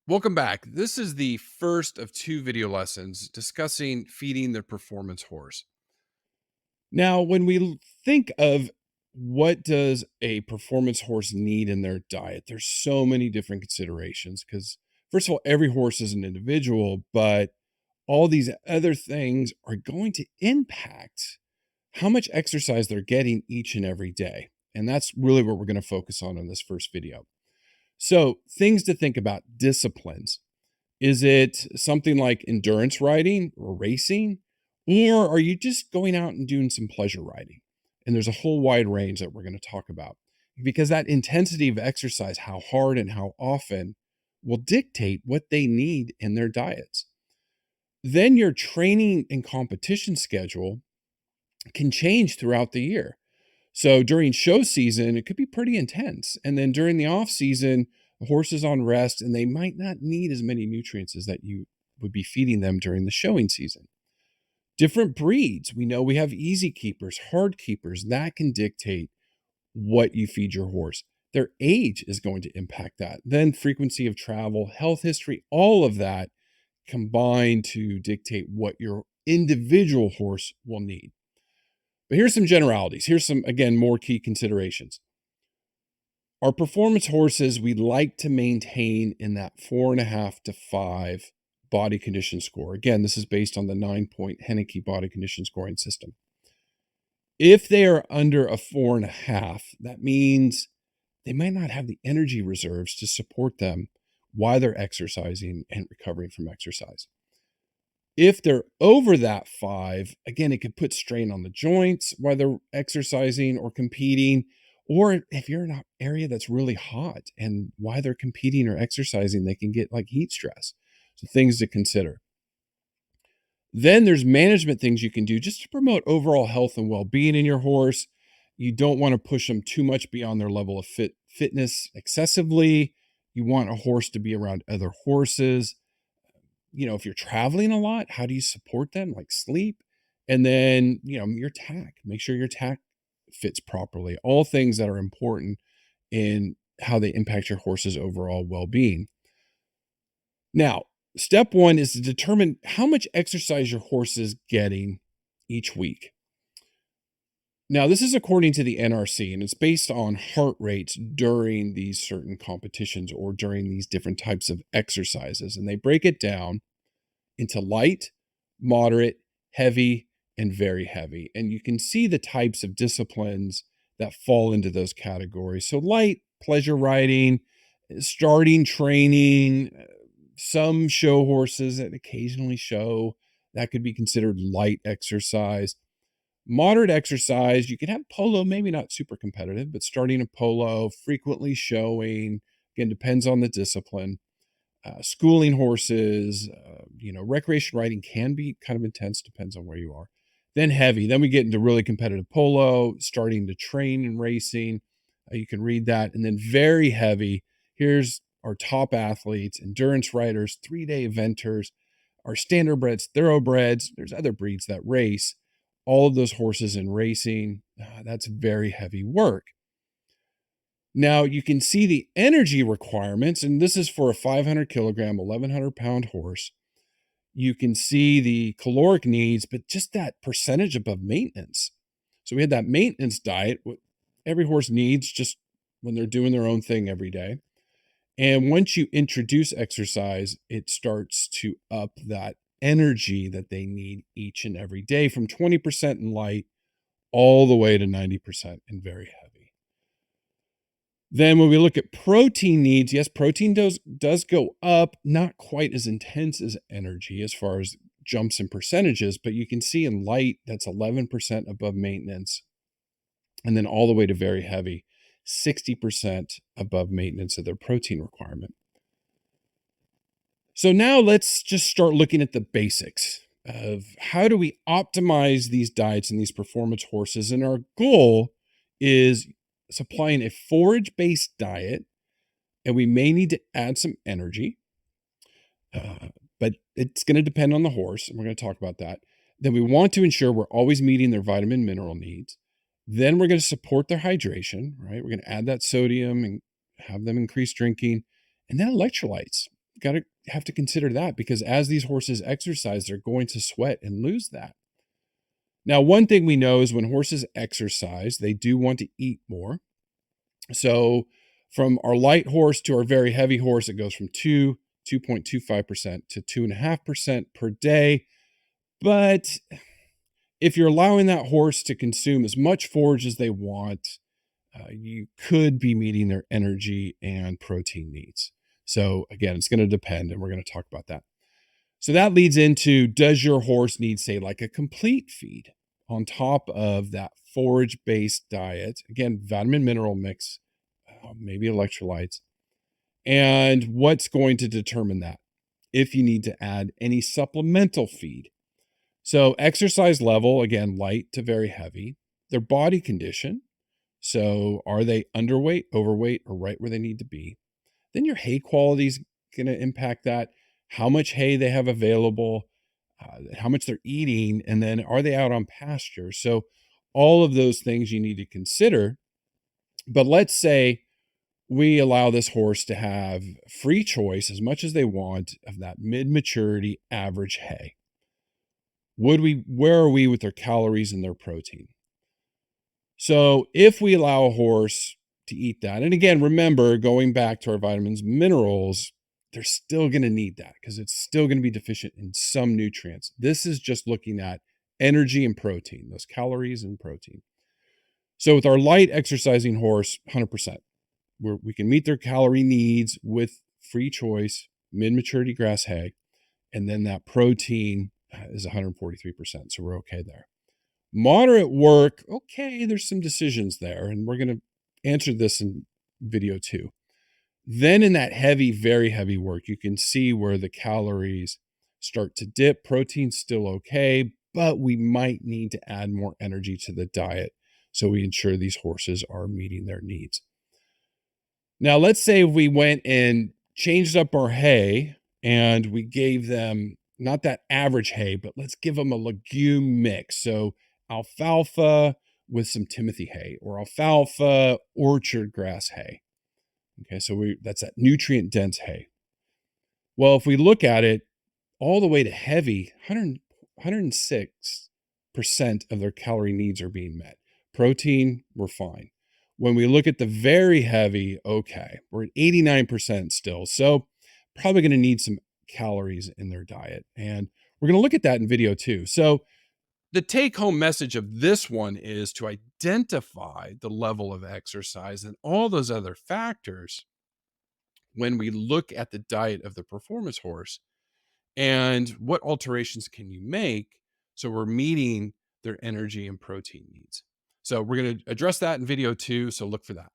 Welcome back. This is the first of two video lessons discussing feeding the performance horse. Now, when we think of what does a performance horse need in their diet, there's so many different considerations because first of all, every horse is an individual, but all these other things are going to impact how much exercise they're getting each and every day. And that's really what we're going to focus on in this first video. So, things to think about: disciplines. Is it something like endurance riding or racing? Or are you just going out and doing some pleasure riding? And there's a whole wide range that we're going to talk about because that intensity of exercise, how hard and how often, will dictate what they need in their diets. Then your training and competition schedule can change throughout the year. So during show season, it could be pretty intense. And then during the off season, the horse is on rest and they might not need as many nutrients as that you would be feeding them during the showing season. Different breeds. We know we have easy keepers, hard keepers. That can dictate what you feed your horse. Their age is going to impact that. Then frequency of travel, health history, all of that combine to dictate what your individual horse will need. But here's some generalities. Here's some, again, more key considerations. Our performance horses, we like to maintain in that 4.5 to 5 body condition score. Again, this is based on the 9-point Henneke body condition scoring system. If they are under a 4.5, that means they might not have the energy reserves to support them while they're exercising and recovering from exercise. If they're over that 5, again, it could put strain on the joints while they're exercising or competing. Or if you're in an area that's really hot and while they're competing or exercising, they can get like heat stress. So things to consider. Then there's management things you can do just to promote overall health and well-being in your horse. You don't want to push them too much beyond their level of fitness excessively. You want a horse to be around other horses. If you're traveling a lot, how do you support them? Like sleep. And then, your tack, make sure your tack fits properly. All things that are important in how they impact your horse's overall well-being. Now, step one is to determine how much exercise your horse is getting each week. Now, this is according to the NRC, and it's based on heart rates during these certain competitions or during these different types of exercises. And they break it down into light, moderate, heavy, and very heavy. And you can see the types of disciplines that fall into those categories. So light, pleasure riding, starting training, some show horses that occasionally show, that could be considered light exercise. Moderate exercise, you can have polo, maybe not super competitive, but starting a polo, frequently showing, again, depends on the discipline. Schooling horses, recreation riding can be kind of intense, depends on where you are. Then heavy, then we get into really competitive polo, starting to train and racing. You can read that. And then very heavy, here's our top athletes, endurance riders, 3-day eventers, our standardbreds, thoroughbreds. There's other breeds that race. All of those horses in racing, that's very heavy work. Now you can see the energy requirements, and this is for a 500 kilogram, 1,100 pound horse. You can see the caloric needs, but just that percentage above maintenance. So we had that maintenance diet, what every horse needs just when they're doing their own thing every day. And once you introduce exercise, it starts to up that energy that they need each and every day from 20% in light all the way to 90% in very heavy. Then when we look at protein needs, yes, protein does go up, not quite as intense as energy as far as jumps in percentages, but you can see in light, that's 11% above maintenance. And then all the way to very heavy, 60% above maintenance of their protein requirement. So now let's just start looking at the basics of how do we optimize these diets and these performance horses. And our goal is supplying a forage-based diet, and we may need to add some energy, but it's going to depend on the horse, and we're going to talk about that. Then we want to ensure we're always meeting their vitamin mineral needs. Then we're going to support their hydration, right? We're going to add that sodium and have them increase drinking, and then electrolytes. got to have to consider that because as these horses exercise, they're going to sweat and lose that. Now, one thing we know is when horses exercise, they do want to eat more. So, from our light horse to our very heavy horse, it goes from 2.25% to 2.5% per day. But if you're allowing that horse to consume as much forage as they want, you could be meeting their energy and protein needs. So, again, it's going to depend, and we're going to talk about that. So, that leads into, does your horse need, say, like a complete feed on top of that forage based diet? Again, vitamin mineral mix, maybe electrolytes. And what's going to determine that? If you need to add any supplemental feed. So, exercise level, again, light to very heavy, their body condition. So, are they underweight, overweight, or right where they need to be? Then your hay quality is going to impact that. How much hay they have available, how much they're eating, and then are they out on pasture? So, all of those things you need to consider. But let's say we allow this horse to have free choice as much as they want of that mid maturity average hay. Where are we with their calories and their protein? So if we allow a horse to eat that, and again, remember, going back to our vitamins, minerals, they're still going to need that because it's still going to be deficient in some nutrients. This is just looking at energy and protein, those calories and protein. So with our light exercising horse, 100%, we can meet their calorie needs with free choice, mid-maturity grass hay, and then that protein is 143%. So we're okay there. Moderate work, okay, there's some decisions there, and we're going to answer this in video 2. Then in that heavy, very heavy work, you can see where the calories start to dip. Protein's still okay, but we might need to add more energy to the diet so we ensure these horses are meeting their needs. Now, let's say we went and changed up our hay and we gave them not that average hay, but let's give them a legume mix. So alfalfa with some Timothy hay or alfalfa orchard grass hay. Okay, so that's that nutrient dense hay. Well, if we look at it all the way to heavy, 106% of their calorie needs are being met. Protein, we're fine. When we look at the very heavy, okay, we're at 89% still. So probably going to need some calories in their diet. And we're going to look at that in video 2. So the take home message of this one is to identify the level of exercise and all those other factors when we look at the diet of the performance horse and what alterations can you make so we're meeting their energy and protein needs. So we're going to address that in video 2. So look for that.